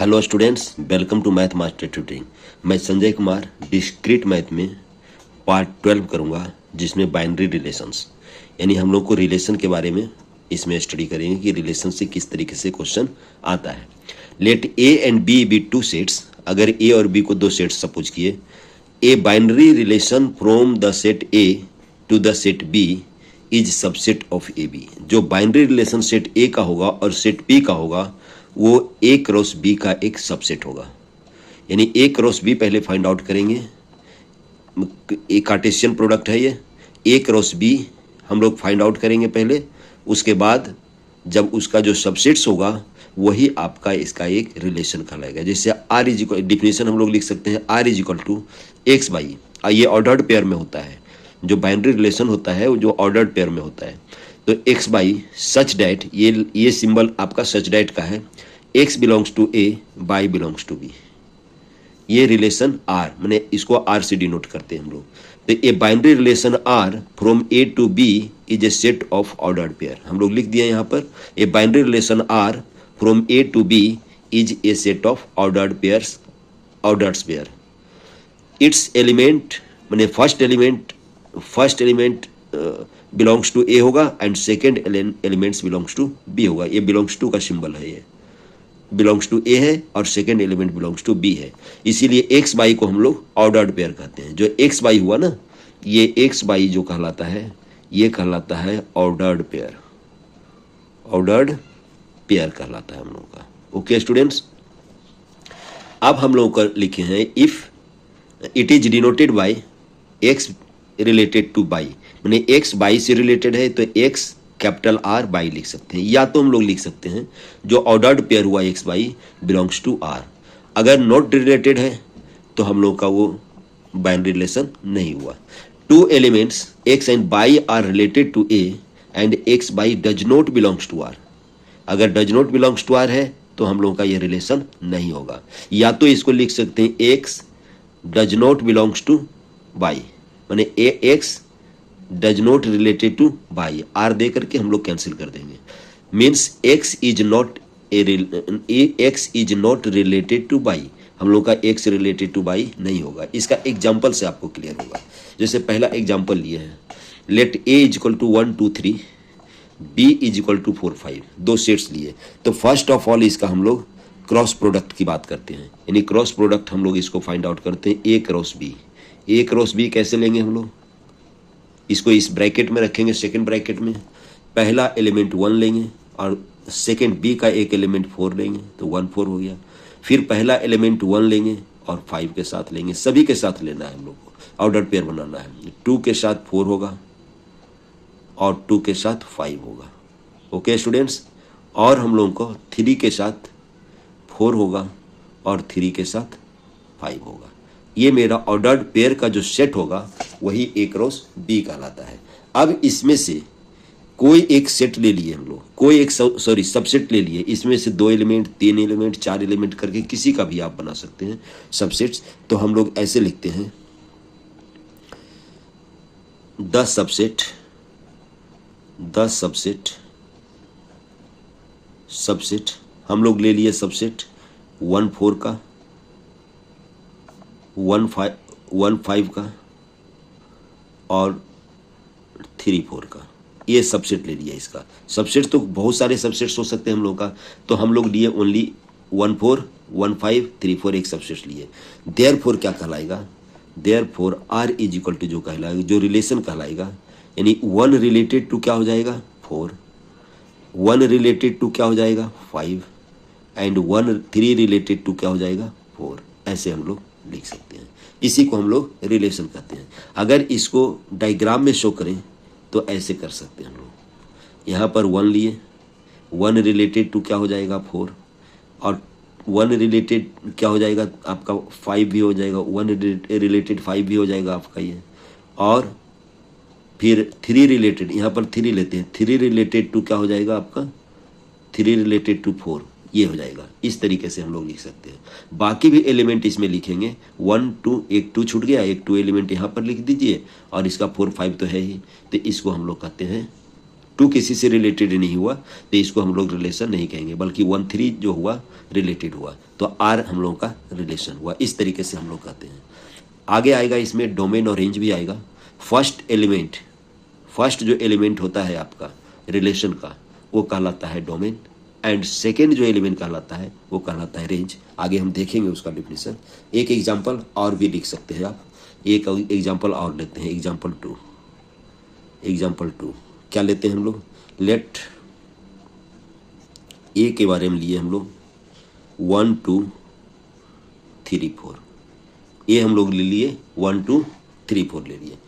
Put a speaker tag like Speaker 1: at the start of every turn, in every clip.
Speaker 1: Hello students, welcome to math master tutoring. मैं Sanjay Kumar discrete math में part 12 करूंगा, जिसमें बाइनरी रिलेशंस यानी हम लोग को रिलेशन के बारे में इसमें स्टडी करेंगे कि रिलेशन से किस तरीके से क्वेश्चन आता है। Let A and B be two sets. अगर ए और बी को दो सेट्स सपोज किए, a binary relation from the set A to the set B is subset of A B. जो बाइनरी रिलेशन सेट ए का होगा और set B का होगा वो ए क्रॉस बी का एक सबसेट होगा। यानी ए क्रॉस बी पहले फाइंड आउट करेंगे, ए कार्टेशियन प्रोडक्ट है ये। ए क्रॉस बी हम लोग फाइंड आउट करेंगे पहले, उसके बाद जब उसका जो सबसेट्स होगा वही आपका इसका एक रिलेशन कहलाएगा। जैसे आर इज इक्वल, डिफिनेशन हम लोग लिख सकते हैं R is equal to x y, ये ऑर्डर्ड पेयर में होता है। जो बाइनरी रिलेशन होता है वो जो ऑर्डर्ड पेयर में होता है, तो एक्स बाई सच डैट, ये सिंबल आपका सच डैट का है, x belongs to A y belongs to B. ये रिलेशन आर, मैंने इसको आर से डिनोट करते हैं हम लोग। तो a binary relation R from A to B is a set of ordered pair. हम लोग लिख दिए यहाँ पर a binary relation R from A to B is a set of ordered pairs, ordered pair. Its element मैंने first element belongs to A होगा and second elements belongs to B होगा। ये बिलोंग्स टू का symbol है, ये belongs to A है और second element belongs to B है। इसीलिए एक्स बाई को हम लोग ऑर्डर्ड पेयर कहते हैं। जो एक्स बाई हुआ ना, ये एक्स बाई जो कहलाता है ये कहलाता है ऑर्डर्ड पेयर, ऑर्डर्ड पेयर कहलाता है हम लोग का। ओके स्टूडेंट्स, अब हम लोग का लिखे हैं if it is denoted by x related to by, मैंने एक्स बाई से रिलेटेड है तो एक्स कैपिटल आर बाई लिख सकते हैं, या तो हम लोग लिख सकते हैं जो ऑर्डर्ड पेयर हुआ x y belongs to R. अगर नॉट रिलेटेड है तो हम लोग का वो बाइनरी रिलेशन नहीं हुआ। Two elements X and Y R related to A and X Y does not belongs to R. अगर does not belongs to R है तो हम लोग का ये रिलेशन नहीं होगा। या तो इसको लिख सकते हैं X does not belongs to Y, माने X does not related to Y, R दे करके हम लोग कैंसिल कर देंगे। Means X is not related to Y, हम लोग का एक्स रिलेटेड टू बाई नहीं होगा। इसका एग्जाम्पल से आपको क्लियर होगा। जैसे पहला एग्जाम्पल लिए हैं, let A is equal to 1 2 3 B is equal to 4 5, दो सेट्स लिए। तो फर्स्ट ऑफ ऑल इसका हम लोग क्रॉस प्रोडक्ट की बात करते हैं, यानी क्रॉस प्रोडक्ट हम लोग इसको फाइंड आउट करते हैं ए क्रॉस बी। ए क्रॉस बी कैसे लेंगे हम लोग, इसको इस ब्रैकेट में रखेंगे, सेकंड ब्रैकेट में पहला एलिमेंट 1 लेंगे और सेकंड बी का एक एलिमेंट 4 लेंगे, तो 1 4 हो गया। फिर पहला एलिमेंट 1 लेंगे और 5 के साथ लेंगे, सभी के साथ लेना है हम लोग को, ऑर्डर पेयर बनाना है। 2 के साथ 4 होगा और 2 के साथ 5 होगा। ओके स्टूडेंट्स, और हम लोगों को 3 के साथ 4 होगा और 3 के साथ 5 होगा। ये मेरा ऑर्डर्ड पेयर का जो सेट होगा वही ए क्रॉस बी कहलाता है। अब इसमें से कोई एक सेट ले लिए हम लोग, कोई एक सबसेट ले लिए, इसमें से 2 एलिमेंट 3 एलिमेंट 4 एलिमेंट करके किसी का भी आप बना सकते हैं सबसेट्स। तो हम लोग ऐसे लिखते हैं द सबसेट हम लोग ले लिए सबसेट 1 4 का, 1 5 का और 3 4 का, ये सबसेट ले लिया। इसका सबसेट तो बहुत सारे सबसेट्स हो सकते हैं हम लोग का, तो हम लोग लिए ओनली 1 4 1 5 3 4 एक सबसेट लिए। देयरफॉर क्या कहलाएगा, therefore R is equal to जो कहलाएगा, जो रिलेशन कहलाएगा, यानी 1 रिलेटेड टू क्या हो जाएगा 4, 1 रिलेटेड टू क्या हो जाएगा 5 एंड 3 रिलेटेड टू क्या हो जाएगा 4। ऐसे हम लोग लिख सकते हैं, इसी को हम लोग रिलेशन कहते हैं। अगर इसको डायग्राम में शो करें तो ऐसे कर सकते हैं हम लोग। यहाँ पर 1 लिए, 1 रिलेटेड टू क्या हो जाएगा 4 और 1 रिलेटेड क्या हो जाएगा आपका 5 भी हो जाएगा, 1 रिलेटेड 5 भी हो जाएगा आपका ये। और फिर 3 रिलेटेड, यहाँ पर 3 लेते हैं, 3 रिलेटेड टू क्या हो जाएगा आपका 3 रिलेटेड टू 4, ये हो जाएगा। इस तरीके से हम लोग लिख सकते हैं। बाकी भी एलिमेंट इसमें लिखेंगे 1 2, एक 2 छूट गया, एक 2 एलिमेंट यहाँ पर लिख दीजिए और इसका 4 5 तो है ही, तो इसको हम लोग कहते हैं टू किसी से रिलेटेड नहीं हुआ तो इसको हम लोग रिलेशन नहीं कहेंगे, बल्कि 1 3 जो हुआ रिलेटेड हुआ तो आर हम लोगों का रिलेशन हुआ। इस तरीके से हम लोग कहते हैं। आगे आएगा इसमें डोमेन और रेंज भी आएगा। फर्स्ट जो एलिमेंट होता है आपका रिलेशन का वो कहलाता है डोमेन, एंड सेकेंड जो एलिमेंट कहलाता है वो कहलाता है रेंज। आगे हम देखेंगे उसका डिफिनेशन। एक एग्जाम्पल और भी लिख सकते हैं आप। एक एग्जाम्पल और लेते हैं, एग्जाम्पल टू क्या लेते हैं हम लोग, लेट ए के बारे में लिए हम लोग 1 2 3 4। ये हम लोग ले लिए 1 2 3 4 ले लिए।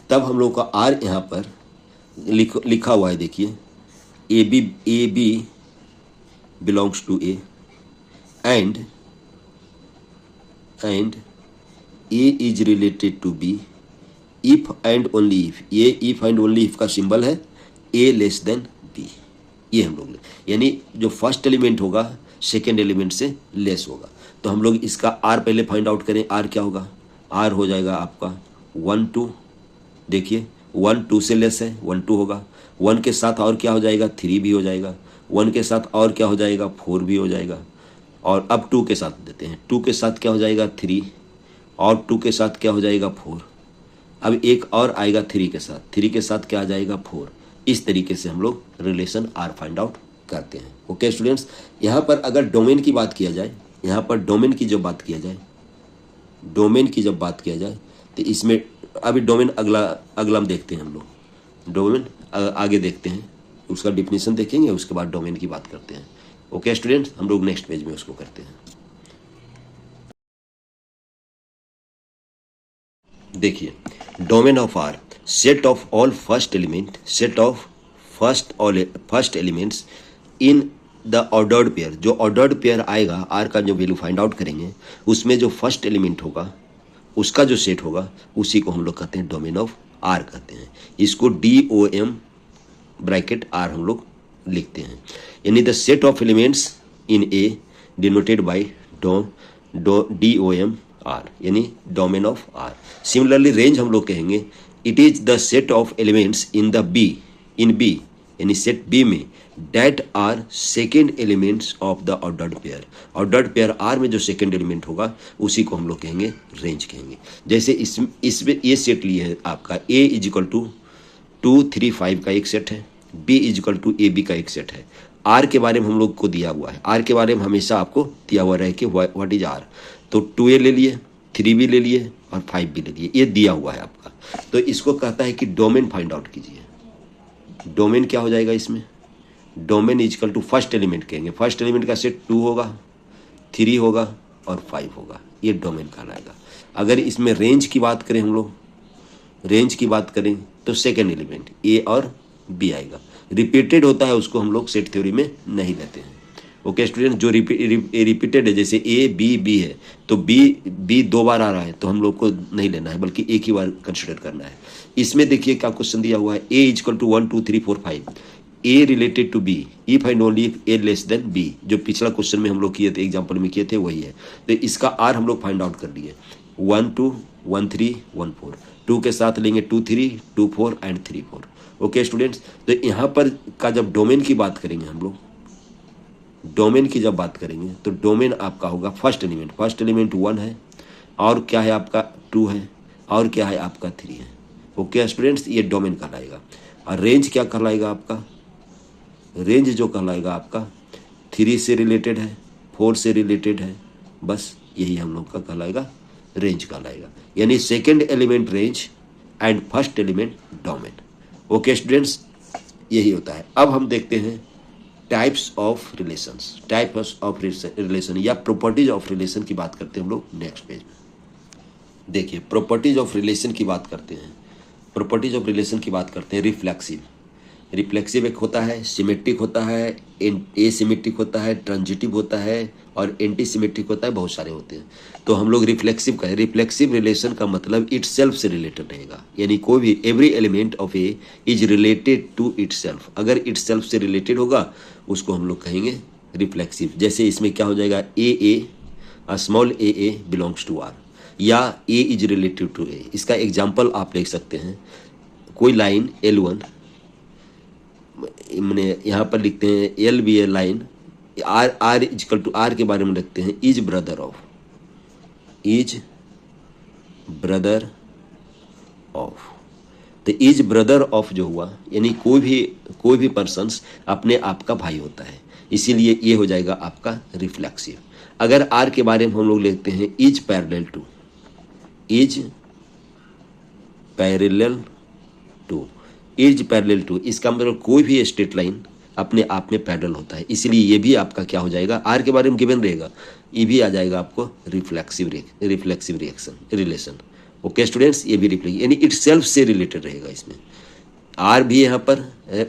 Speaker 1: तब हम लोग का आर यहाँ पर लिखा हुआ है, देखिए A B belongs to A and A is related to B if and only if. ये इफ एंड ओनली इफ का सिंबल है ए लेस देन बी। ये हम लोग यानी जो फर्स्ट एलिमेंट होगा सेकेंड एलिमेंट से लेस होगा। तो हम लोग इसका आर पहले फाइंड आउट करें। आर क्या होगा, आर हो जाएगा आपका 1 2। देखिए 1 2 से लेस है 1 2 होगा। 1 के साथ और क्या हो जाएगा 3 भी हो जाएगा। 1 के साथ और क्या हो जाएगा 4 भी हो जाएगा। और अब 2 के साथ देते हैं, 2 के साथ क्या हो जाएगा 3 और 2 के साथ क्या हो जाएगा 4। अब एक और आएगा 3 के साथ, 3 के साथ क्या आ जाएगा 4। इस तरीके से हम लोग रिलेशन आर फाइंड आउट करते हैं। ओके स्टूडेंट्स, यहाँ पर अगर डोमेन की बात किया जाए, यहाँ पर डोमेन की जब बात किया जाए तो इसमें अभी डोमेन अगला हम देखते हैं। हम लोग डोमेन आगे देखते हैं, उसका डिफिनेशन देखेंगे, उसके बाद डोमेन की बात करते हैं। ओके स्टूडेंट्स, हम लोग नेक्स्ट पेज में उसको करते हैं। देखिए domain of R set of all first elements in the ordered pair. जो ऑर्डर्ड पेयर आएगा आर का जो वैल्यू फाइंड आउट करेंगे उसमें जो फर्स्ट एलिमेंट होगा उसका जो सेट होगा उसी को हम लोग कहते हैं डोमेन ऑफ आर कहते हैं। इसको DOM ब्रैकेट आर हम लोग लिखते हैं। यानी the set of elements in A denoted by DOM R, यानी domain of R. Similarly range हम लोग कहेंगे it is the set of elements in B यानी सेट बी में that are second elements of the ordered pair. Ordered pair R में जो second element होगा उसी को हम लोग कहेंगे रेंज कहेंगे। जैसे इसमें ये सेट लिए है आपका A इज इक्वल टू 2 3 5 का एक सेट है, B is equal to AB का एक सेट है। आर के बारे में हम लोग को दिया हुआ है, आर के बारे में हमेशा आपको दिया हुआ रहे कि व्हाट इज आर। तो 2A ले लिए, 3B ले लिए और 5 भी ले लिए, ये दिया हुआ है आपका। तो इसको कहता है कि डोमेन फाइंड आउट कीजिए। डोमेन क्या हो जाएगा इसमें, domain is equal to first element कहेंगे। फर्स्ट एलिमेंट का सेट 2 होगा, 3 होगा और 5 होगा, ये डोमेन कहलाएगा। अगर इसमें रेंज की बात करें हम लोग, रेंज की बात करें तो सेकेंड एलिमेंट A और B आएगा। रिपीटेड होता है उसको हम लोग सेट थ्योरी में नहीं लेते हैं। ओके स्टूडेंट, जो रिपीटेड है जैसे A B है तो B 2 बार आ रहा है तो हम लोग को नहीं लेना है, बल्कि एक ही बार कंसिडर करना है। इसमें देखिए क्या क्वेश्चन दिया हुआ है, A is equal to 1 2 3 4 5, A related to B if and only if A less than B। जो पिछला क्वेश्चन में हम लोग किए थे, एग्जाम्पल में किए थे वही है। तो इसका R हम लोग फाइंड आउट कर लिए 1 2 1 3 1 4। 2 के साथ लेंगे 2 3 2 4 एंड 3 4। ओके स्टूडेंट्स, तो यहाँ पर का जब डोमेन की बात करेंगे हम लोग, डोमेन की जब बात करेंगे तो डोमेन आपका होगा फर्स्ट एलिमेंट 1 है और क्या है आपका 2 है और क्या है आपका 3 है। ओके स्टूडेंट्स, ये डोमेन कहलाएगा। और रेंज क्या कहलाएगा आपका, रेंज जो कहलाएगा आपका 3 से रिलेटेड है, 4 से रिलेटेड है, बस यही हम लोग का कहलाएगा रेंज कहलाएगा। यानी second element range and first element domain. Okay students, यही होता है। अब हम देखते हैं टाइप्स ऑफ रिलेशन या प्रॉपर्टीज ऑफ रिलेशन की बात करते हैं हम लोग नेक्स्ट पेज में। देखिए प्रॉपर्टीज ऑफ रिलेशन की बात करते हैं, रिफ्लेक्सिव एक होता है, सिमेट्रिक होता है, एसिमेट्रिक होता है, ट्रांजिटिव होता है और एंटी सिमेट्रिक होता है, बहुत सारे होते हैं। तो हम लोग रिफ्लेक्सिव कहें, रिफ्लेक्सिव रिलेशन का मतलब इटसेल्फ से रिलेटेड रहेगा। यानी कोई भी every element of A is related to itself. अगर इटसेल्फ से रिलेटेड होगा उसको हम लोग कहेंगे रिफ्लेक्सिव। जैसे इसमें क्या हो जाएगा, small a belongs to R या a is related to a. इसका एग्जाम्पल आप लिख सकते हैं, कोई लाइन L1 मैंने यहाँ पर लिखते हैं L B A line R is equal to R के बारे में लिखते हैं इज ब्रदर ऑफ। तो इज ब्रदर ऑफ जो हुआ यानी कोई भी पर्सन्स अपने आप का भाई होता है, इसीलिए ये हो जाएगा आपका रिफ्लेक्सिव। अगर आर के बारे में हम लोग लिखते हैं इज पैरेलल टू, इसका मतलब कोई भी स्ट्रेट लाइन अपने आप में पैरेलल होता है, इसलिए ये भी आपका क्या हो जाएगा, आर के बारे में गिवन रहेगा, ये भी आ जाएगा आपको रिफ्लेक्सिव रिलेशन। ओके स्टूडेंट्स, ये भी रिफ्लेक्सिव यानी इट सेल्फ से रिलेटेड रहेगा। इसमें आर भी यहाँ पर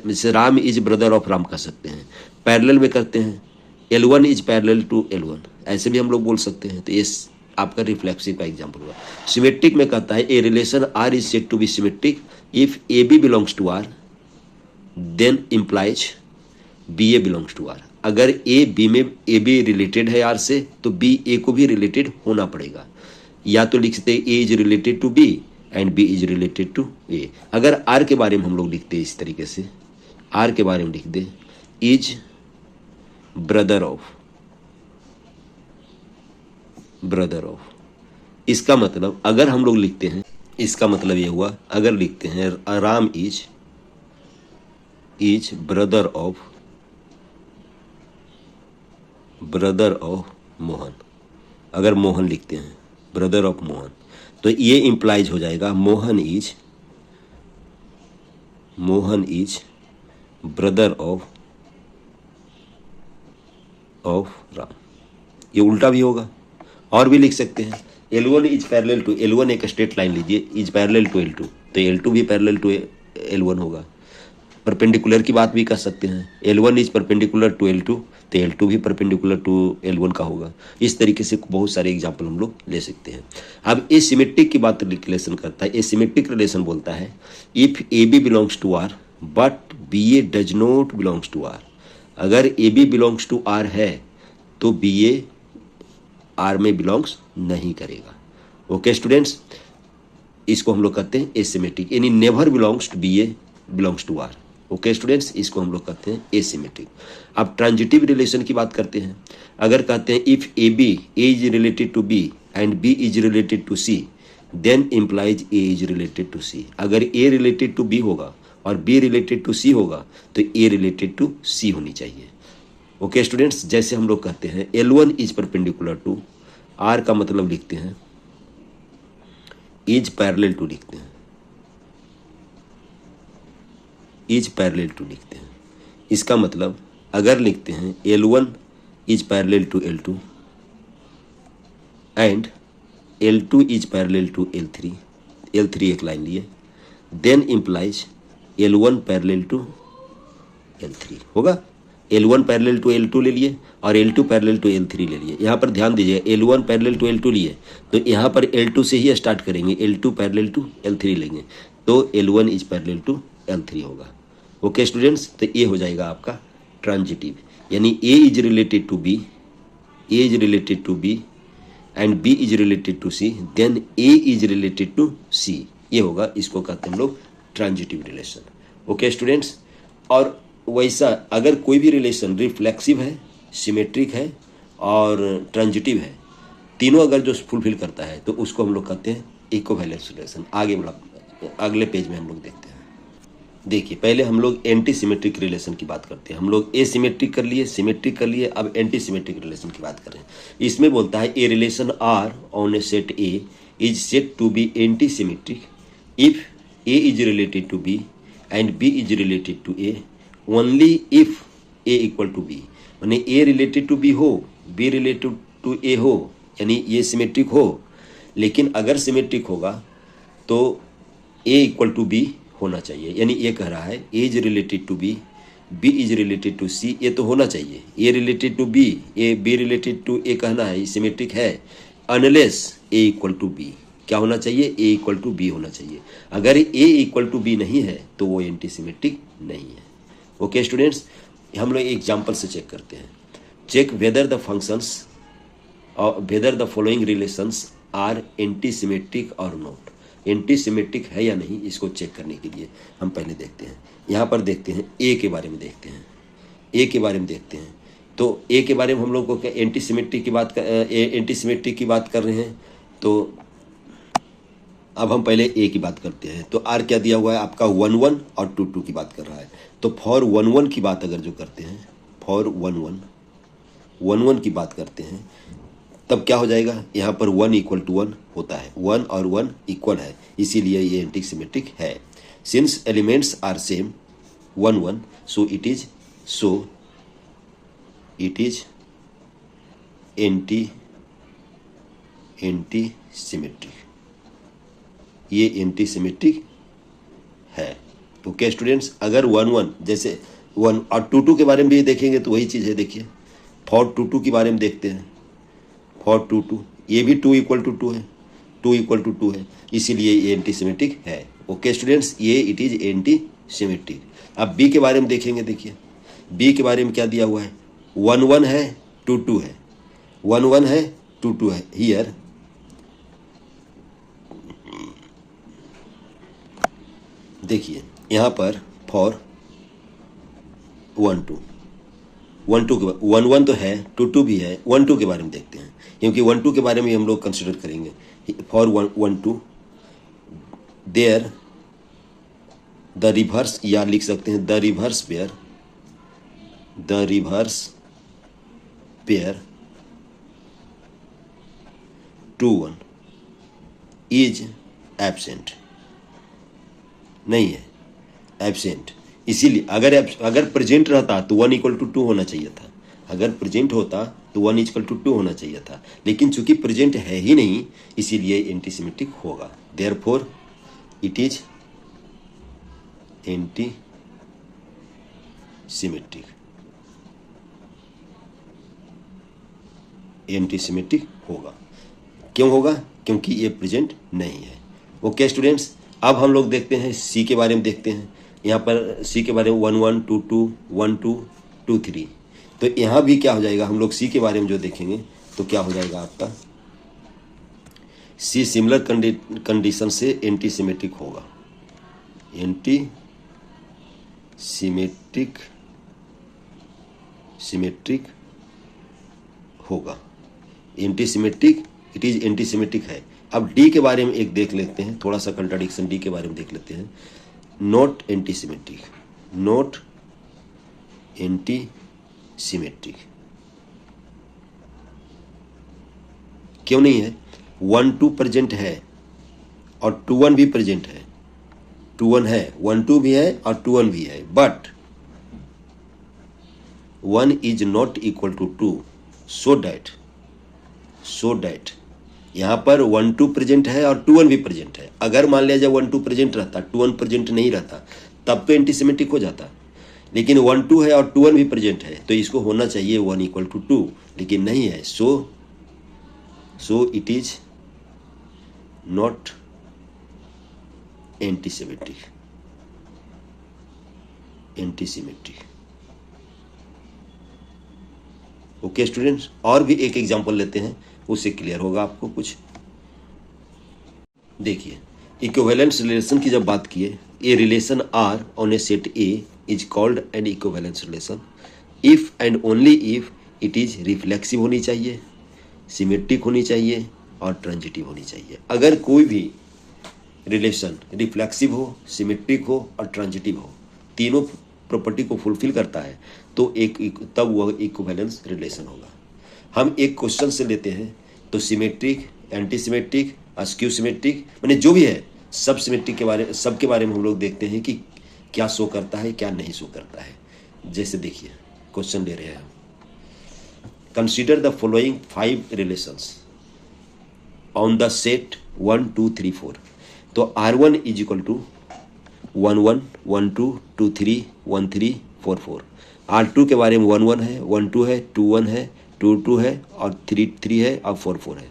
Speaker 1: जैसे Ram is brother of Ram कर सकते हैं, पैरेलल में करते हैं L1 is parallel to L1, ऐसे भी हम लोग बोल सकते हैं। तो ये आपका रिफ्लेक्सिव का एग्जाम्पल हुआ। सिमेट्रिक में कहता है A relation R is said to be symmetric if A B belongs to R then implies B A belongs to R. अगर ए बी रिलेटेड है आर से तो बी ए को भी रिलेटेड होना पड़ेगा, या तो लिख सकते A is related to B and B is related to A. अगर आर के बारे में हम लोग लिखते हैं इस तरीके से, आर के बारे में लिख दे इज ब्रदर ऑफ, इसका मतलब अगर हम लोग लिखते हैं, इसका मतलब ये हुआ अगर लिखते हैं Ram is brother of Mohan, अगर मोहन लिखते हैं ब्रदर ऑफ मोहन, तो ये इंप्लाइज हो जाएगा Mohan is brother of Ram. ये उल्टा भी होगा, और भी लिख सकते हैं L1 is parallel to L1, एक स्ट्रेट लाइन लीजिए इज पैरेलल टू L2, तो L2 भी पैरेलल टू L1 होगा। परपेंडिकुलर की बात भी कर सकते हैं, L1 is perpendicular to L2, तो L2 भी परपेंडिकुलर टू L1 का होगा। इस तरीके से बहुत सारे एग्जाम्पल हम लोग ले सकते हैं। अब एसिमेट्रिक की बात रिलेशन करता है, एसिमेट्रिक रिलेशन बोलता है if A B belongs to R but B A does not belongs to R. अगर A B belongs to R है तो बी ए आर में बिलोंग्स नहीं करेगा। ओके स्टूडेंट्स, इसको हम लोग कहते हैं एसिमेट्रिक, यानी never belongs to B A belongs to R. Okay students, इसको हम लोग कहते हैं एसिमेट्रिक। अब ट्रांजिटिव रिलेशन की बात करते हैं। अगर कहते हैं if A is related to B and B is related to C then implies A is related to C. अगर ए रिलेटेड टू बी होगा और बी रिलेटेड टू सी होगा तो ए रिलेटेड टू सी होनी चाहिए। ओके स्टूडेंट्स, जैसे हम लोग कहते हैं L1 is perpendicular to are, का मतलब लिखते हैं इज पैरेलल टू, लिखते हैं इज पैरेलल टू लिखते हैं। इसका मतलब अगर लिखते हैं L1 is parallel to L2 and L2 is parallel to L3, L3 एक लाइन लिए, then implies L1 parallel to L3 होगा। L1 पैरेलल टू L2 ले लिए और L2 पैरेलल टू L3 ले लिए। यहाँ पर ध्यान दीजिए L1 पैरेलल टू L2 लिए तो यहाँ पर L2 से ही स्टार्ट करेंगे, L2 पैरेलल टू L3 लेंगे तो L1 is parallel to L3 होगा। ओके स्टूडेंट्स, तो ये हो जाएगा आपका ट्रांजिटिव, यानी A is related to B and B is related to C then A is related to C, ये होगा, इसको कहते हैं हम लोग ट्रांजिटिव रिलेशन। ओके स्टूडेंट्स, और वैसा अगर कोई भी रिलेशन रिफ्लेक्सिव है, सिमेट्रिक है और ट्रांजिटिव है, तीनों अगर जो फुलफिल करता है तो उसको हम लोग कहते हैं इक्विवेलेंस रिलेशन। अगले पेज में हम लोग देखते हैं। देखिए पहले हम लोग एंटी सिमेट्रिक रिलेशन की बात करते हैं। हम लोग एसिमेट्रिक कर लिए, सिमेट्रिक कर लिए, अब एंटी सिमेट्रिक रिलेशन की बात कर रहे हैं। इसमें बोलता है A relation R on A set A is set to be anti symmetric if A is related to B and B is related to A only if A equal to B. यानी A related to B हो, B related to A हो, यानी ये symmetric हो, लेकिन अगर symmetric होगा तो ए इक्वल टू बी होना चाहिए। यानी ये कह रहा है A is related to B, B is related to C, ये तो होना चाहिए। A related to B, A B related to A कहना है, ये सिमेट्रिक है unless A equal to B. क्या होना चाहिए? ए इक्वल टू बी होना चाहिए। अगर ए इक्वल टू बी नहीं है तो वो एंटी सिमेट्रिक नहीं है। ओके स्टूडेंट्स, हम लोग एग्जाम्पल से चेक करते हैं। चेक वेदर द फंक्शंस और whether the following relations are antisymmetric और नॉट। एंटी सिमेट्रिक है या नहीं, इसको चेक करने के लिए हम पहले देखते हैं। यहाँ पर देखते हैं ए के बारे में देखते हैं, ए के बारे में देखते हैं। तो ए के बारे में हम लोग को क्या एंटी सिमेट्रिक की बात एंटी सिमेट्रिक की बात कर रहे हैं। तो अब हम पहले ए की बात करते हैं। तो आर क्या दिया हुआ है आपका 1 1 और 2 2 की बात कर रहा है। तो फॉर 1 1 की बात अगर जो करते हैं, फॉर 1 1 की बात करते हैं, तब क्या हो जाएगा, यहाँ पर 1 = 1 होता है, 1 और 1 इक्वल है, इसीलिए ये एंटी सिमेट्रिक है। Since elements are same 1 1 so it is antisymmetric, ये एंटी सिमेट्रिक है। ओके स्टूडेंट्स, अगर 1 1 जैसे 1 और 2 2 के बारे में भी देखेंगे तो वही चीज़ है। देखिए फॉर 2 2 के बारे में देखते हैं, फॉर 2 2 ये भी 2 = 2 है, 2 = 2 है, इसीलिए ये एंटी सिमेट्रिक है। ओके स्टूडेंट्स, ये इट इज एंटी सिमेट्रिक। अब बी के बारे में देखेंगे। देखिए बी के बारे में क्या दिया हुआ है, 1 1 है, 2 2 है, 1 1 है, 2 2 है। हियर देखिए यहाँ पर फॉर 1 2 1 2 के 1 1 तो है, 2 2 भी है, 1 2 के बारे में देखते हैं, क्योंकि 1 2 के बारे में हम लोग कंसिडर करेंगे। फॉर 1 2 देयर द रिवर्स, या लिख सकते हैं the reverse pair 2 1 is absent, नहीं है, एब्सेंट। इसीलिए अगर प्रेजेंट रहता तो 1 = 2 होना चाहिए था, अगर प्रेजेंट होता तो 1 = 2 होना चाहिए था, लेकिन चूंकि प्रेजेंट है ही नहीं, इसीलिए एंटी सिमेट्रिक होगा। Therefore it is anti symmetric, anti symmetric होगा। क्यों होगा, क्योंकि ये प्रेजेंट नहीं है। ओके स्टूडेंट्स, अब हम लोग देखते हैं सी के बारे में देखते हैं। यहाँ पर सी के बारे में 1 1 2 2 1 2 2 3। तो यहाँ भी क्या हो जाएगा, हम लोग सी के बारे में जो देखेंगे तो क्या हो जाएगा आपका, सी सिमिलर कंडीशन से एंटी सिमेट्रिक होगा, एंटी सिमेट्रिक होगा, anti symmetric, it is antisymmetric है। अब डी के बारे में एक देख लेते हैं, थोड़ा सा कंट्राडिक्शन डी के बारे में देख लेते हैं। Not anti symmetric, not anti symmetric क्यों नहीं है, 1 2 प्रेजेंट है और 2 1 भी प्रेजेंट है, 2 1 है, 1 2 भी है और 2 1 भी है, but 1 is not equal to 2, so that यहाँ पर 1 2 प्रेजेंट है और 2 1 भी प्रेजेंट है। अगर मान लिया जाए 1 2 प्रेजेंट रहता, 2 1 प्रेजेंट नहीं रहता, तब तो एंटी सिमेट्रिक हो जाता, लेकिन 1 2 है और 2 1 भी प्रेजेंट है, तो इसको होना चाहिए 1 = 2, लेकिन नहीं है। सो it is not anti symmetric, anti symmetric. Okay students, और भी एक एग्जांपल लेते हैं, उससे क्लियर होगा आपको कुछ। देखिए इक्विवेलेंस रिलेशन की जब बात किए, A relation R on A set A is called an equivalence relation if and only if it is reflexive होनी चाहिए, सिमेट्रिक होनी चाहिए और ट्रांजिटिव होनी चाहिए। अगर कोई भी रिलेशन रिफ्लेक्सिव हो, सिमेट्रिक हो और ट्रांजिटिव हो, तीनों प्रॉपर्टी को फुलफिल करता है, तो तब वह इक्विवेलेंस रिलेशन होगा। हम एक क्वेश्चन से लेते हैं, तो symmetric, anti symmetric, askew symmetric, मैंने जो भी है सब सिमेट्रिक के बारे, सबके बारे में हम लोग देखते हैं कि क्या शो करता है, क्या नहीं शो करता है। जैसे देखिए क्वेश्चन ले रहे हैं, consider the following 5 relations on the set 1 2 3 4। तो R1 = 1 1 1 2 2 3 1 3 4 4। R2 के बारे में 1 1 है, 1 2 है, 2 1 है, 2 2 है और 3 3 है और 4 4 है,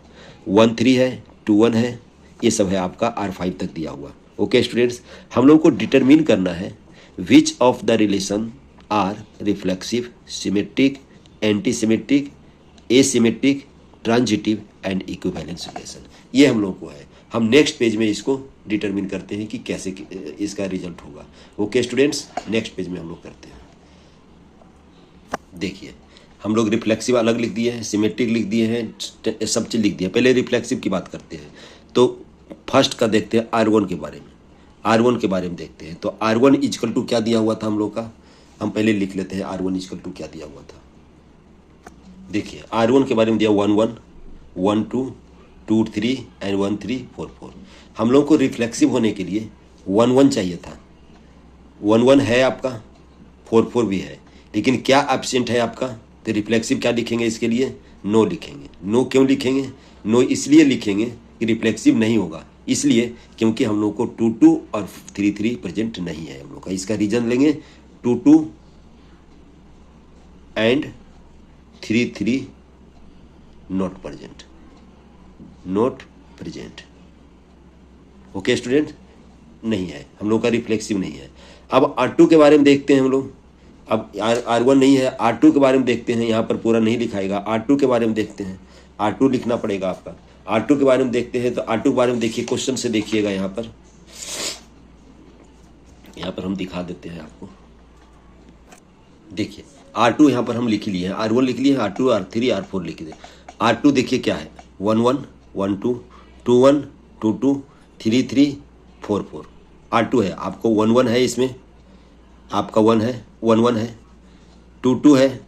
Speaker 1: 1 3 है, 2 1 है, ये सब है आपका R5 तक दिया हुआ। ओके स्टूडेंट्स, हम लोग को डिटरमिन करना है which of the relation are reflexive, symmetric, antisymmetric, asymmetric, transitive and equivalence relation. ये हम लोग को है। हम नेक्स्ट पेज में इसको डिटरमिन करते हैं कि कैसे इसका रिजल्ट होगा। ओके स्टूडेंट्स, नेक्स्ट पेज में हम लोग करते हैं। देखिए हम लोग रिफ्लेक्सिव अलग लिख दिए हैं, सिमेट्रिक लिख दिए हैं, सब चीज़ लिख दिया। पहले रिफ्लेक्सिव की बात करते हैं। तो फर्स्ट का देखते हैं R1 के बारे में। R1 के बारे में देखते हैं। तो R1 इजकल टू क्या दिया हुआ था हम लोग का, हम पहले लिख लेते हैं R1 इजकल टू क्या दिया हुआ था। देखिए R1 के बारे में दिया 1 1 1 2 2 3 एंड 1 3 4 4। हम लोग को रिफ्लेक्सिव होने के लिए 1 1 चाहिए था। 1 1 है आपका, 4 4 भी है, लेकिन क्या एब्सेंट है आपका। तो रिफ्लेक्सिव क्या लिखेंगे इसके लिए, नो लिखेंगे। नो क्यों लिखेंगे, नो इसलिए लिखेंगे कि रिफ्लेक्सिव नहीं होगा, इसलिए क्योंकि हम लोग को 2 2 और 3 3 प्रेजेंट नहीं है हम लोग का। इसका रीजन लेंगे 2 2 and 3 3 not present, not present. Okay student, नहीं है हम लोग का, रिफ्लेक्सिव नहीं है। अब R2 के बारे में देखते हैं हम लोग। अब R1 नहीं है, R2 के बारे में देखते हैं। यहाँ पर पूरा नहीं लिखाएगा, R2 के बारे में देखते हैं। R2 लिखना पड़ेगा आपका। R2 के बारे में देखते हैं। तो R2 के बारे में देखिए, क्वेश्चन से देखिएगा। यहाँ पर हम दिखा देते हैं आपको। देखिए R2 यहाँ पर हम लिख लिए हैं, R1 लिख लिए हैं, R2 R3 R4 लिख दिए। R2 देखिए क्या है, 1 1 1 2 2 1 2 2 3 3 4 4। R2 है आपको, 1 1 है इसमें आपका, 1 है 1 1 है, 2 2 है,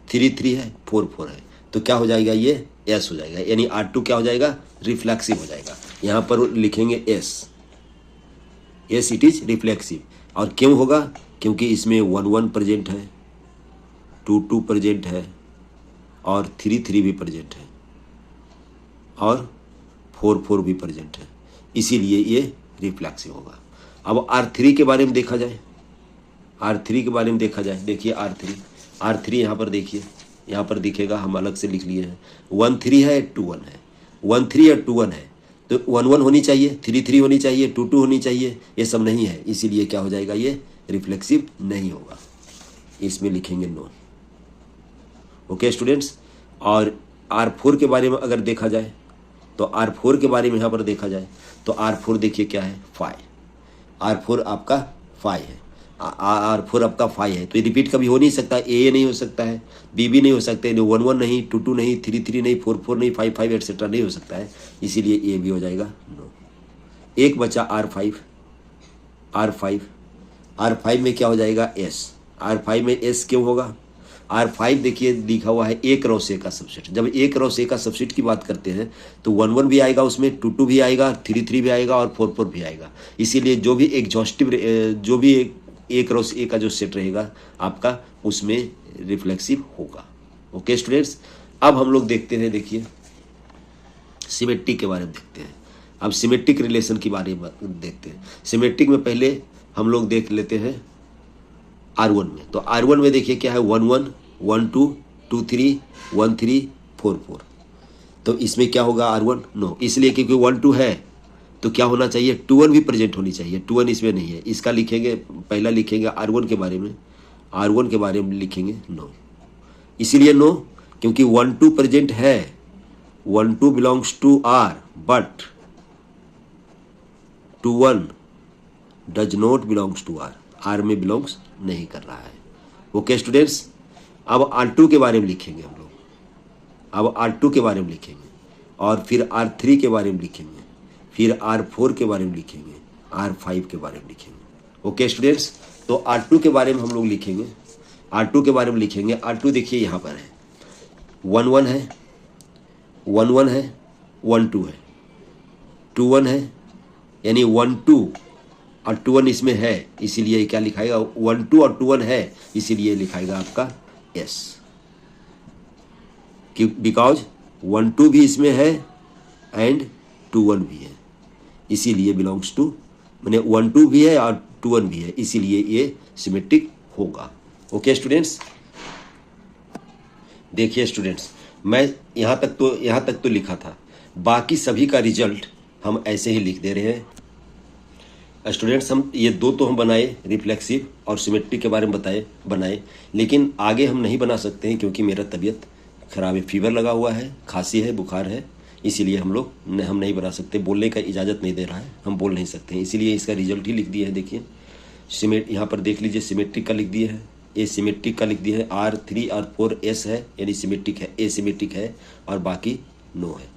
Speaker 1: 3 3 है, 4 4 है। तो क्या हो जाएगा, ये एस हो जाएगा, यानी R2 क्या हो जाएगा, रिफ्लेक्सिव हो जाएगा। यहाँ पर लिखेंगे S, S it is reflexive. और क्यों होगा, क्योंकि इसमें 1 1 प्रेजेंट है, 2 2 प्रेजेंट है, और 3 3 भी प्रेजेंट है, और 4 4 भी प्रेजेंट है, इसीलिए ये रिफ्लेक्सिव होगा। अब R3 के बारे में देखा जाए, R3 के बारे में देखा जाए। देखिए R3 यहाँ पर देखिए, यहाँ पर दिखेगा, हम अलग से लिख लिए हैं। 1 3 है, 2 1 है, 1 3 और 2 1 है, तो 1 1 होनी चाहिए, 3 3 होनी चाहिए, 2 2 होनी चाहिए, ये सब नहीं है, इसीलिए क्या हो जाएगा, ये रिफ्लेक्सिव नहीं होगा। इसमें लिखेंगे नो। Okay students. और R4 के बारे में अगर देखा जाए, तो R4 के बारे में यहाँ पर देखा जाए, तो R4 देखिए क्या है, 5। R4 आपका 5 है, R4 आपका 5 है। तो ये रिपीट कभी हो नहीं सकता, A नहीं हो सकता है, B भी नहीं हो सकता है, 1 1 नहीं, 2 2 नहीं, 3 3 नहीं, 4 4 नहीं, 5 5 एक्सेट्रा नहीं हो सकता है, इसीलिए A भी हो जाएगा नो। एक बचा R5 में क्या हो जाएगा, S। R5 में S क्यों होगा, R5 देखिए लिखा हुआ है एक रो से का सबसेट। जब एक रो से का सबसेट की बात करते हैं तो 1 1 भी आएगा उसमें, 2 2 भी आएगा, 3 3 भी आएगा, और 4 4 भी आएगा। इसीलिए जो भी एग्जॉस्टिव, जो भी एक रो से का जो सेट रहेगा आपका, उसमें रिफ्लेक्सिव होगा। Okay students. अब हम लोग देखते हैं, देखिए सिमेट्रिक के बारे में देखते हैं। अब सिमेट्रिक रिलेशन के बारे में देखते हैं। सिमेट्रिक में पहले हम लोग देख लेते हैं R1 में। तो R1 में देखिए क्या है, 1 1 1 2 2 3 1 3 4 4। तो इसमें क्या होगा, R1 नो, इसलिए क्योंकि 1 2 है तो क्या होना चाहिए, 2 1 भी प्रेजेंट होनी चाहिए। 2 1 इसमें नहीं है, इसका लिखेंगे, पहला लिखेंगे R1 के बारे में, R1 के बारे में लिखेंगे नो। इसीलिए नो क्योंकि 1 2 प्रेजेंट है, 1 2 belongs to R, but 2 1 does not belongs to R में बिलोंग्स नहीं कर रहा है। Okay students. अब R2 के बारे में लिखेंगे हम लोग, अब R2 के बारे में लिखेंगे, और फिर R3 के बारे में लिखेंगे, फिर R4 के बारे में लिखेंगे, R5 के बारे में लिखेंगे। Okay students. तो R2 के बारे में हम लोग लिखेंगे, R2 के बारे में लिखेंगे। R2 देखिए यहाँ पर है, 1 1 है, 1 1 है, 1 2 है, 2 1 है, यानी 1 2 और 2 1 इसमें है, इसीलिए क्या लिखाएगा, 1 2 और 2 1 है, इसीलिए लिखाएगा आपका S, बिकॉज 1 2 भी इसमें है एंड 2 1 भी है, इसीलिए बिलोंग्स टू, मैंने 1 2 भी है और 2 1 भी है, इसीलिए ये सिमेट्रिक होगा। Okay students. देखिए स्टूडेंट्स, मैं यहाँ तक तो लिखा था, बाकी सभी का रिजल्ट हम ऐसे ही लिख दे रहे हैं स्टूडेंट्स। हम ये दो तो हम बनाए, रिफ्लेक्सिव और सिमेट्रिक के बारे में बनाए, लेकिन आगे हम नहीं बना सकते हैं क्योंकि मेरा तबीयत खराब है, फीवर लगा हुआ है, खांसी है, बुखार है, इसीलिए हम नहीं बना सकते, बोलने का इजाज़त नहीं दे रहा है, हम बोल नहीं सकते हैं, इसीलिए इसका रिजल्ट ही लिख दिया है। देखिए यहाँ पर देख लीजिए, सिमेट्रिक का लिख दिया है, ए सिमेट्रिक का लिख दिया है, R3 और 4 S है, यानी सिमेट्रिक है, ए सिमेट्रिक है और बाकी नो है।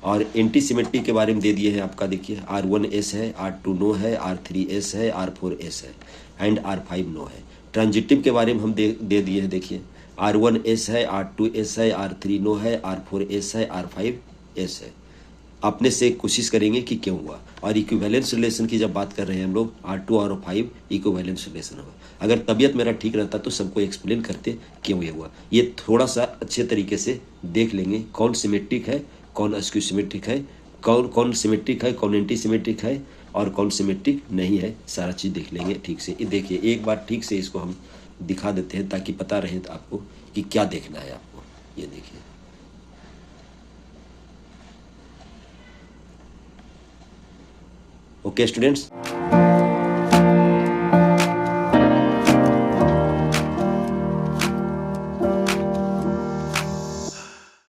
Speaker 1: और एंटी सिमेट्रिक के बारे में दे दिए हैं आपका, देखिए R1 S है, R2 नो है, R3 S है, R4 S है एंड R5 नो है। ट्रांजिटिव के बारे में हम दे दिए हैं, देखिए R1 S है, R2 S है, R3 नो है, R4 S है, R5 S है। अपने से कोशिश करेंगे कि क्यों हुआ। और इक्विवेलेंस रिलेशन की जब बात कर रहे हैं हम लोग, R2 और 5 इक्विवेलेंस रिलेशन हुआ। अगर तबीयत मेरा ठीक रहता तो सबको एक्सप्लेन करते क्यों ये हुआ। ये थोड़ा सा अच्छे तरीके से देख लेंगे कौन सिमेट्रिक है, कौन अस्क्यू सिमेट्रिक है, कौन सिमेट्रिक है, कौन एंटी सिमेट्रिक है और कौन सिमेट्रिक नहीं है, सारा चीज़ देख लेंगे ठीक से। ये देखिए एक बार ठीक से इसको हम दिखा देते हैं ताकि पता रहे तो आपको कि क्या देखना है आपको। ये देखिए, ओके स्टूडेंट्स।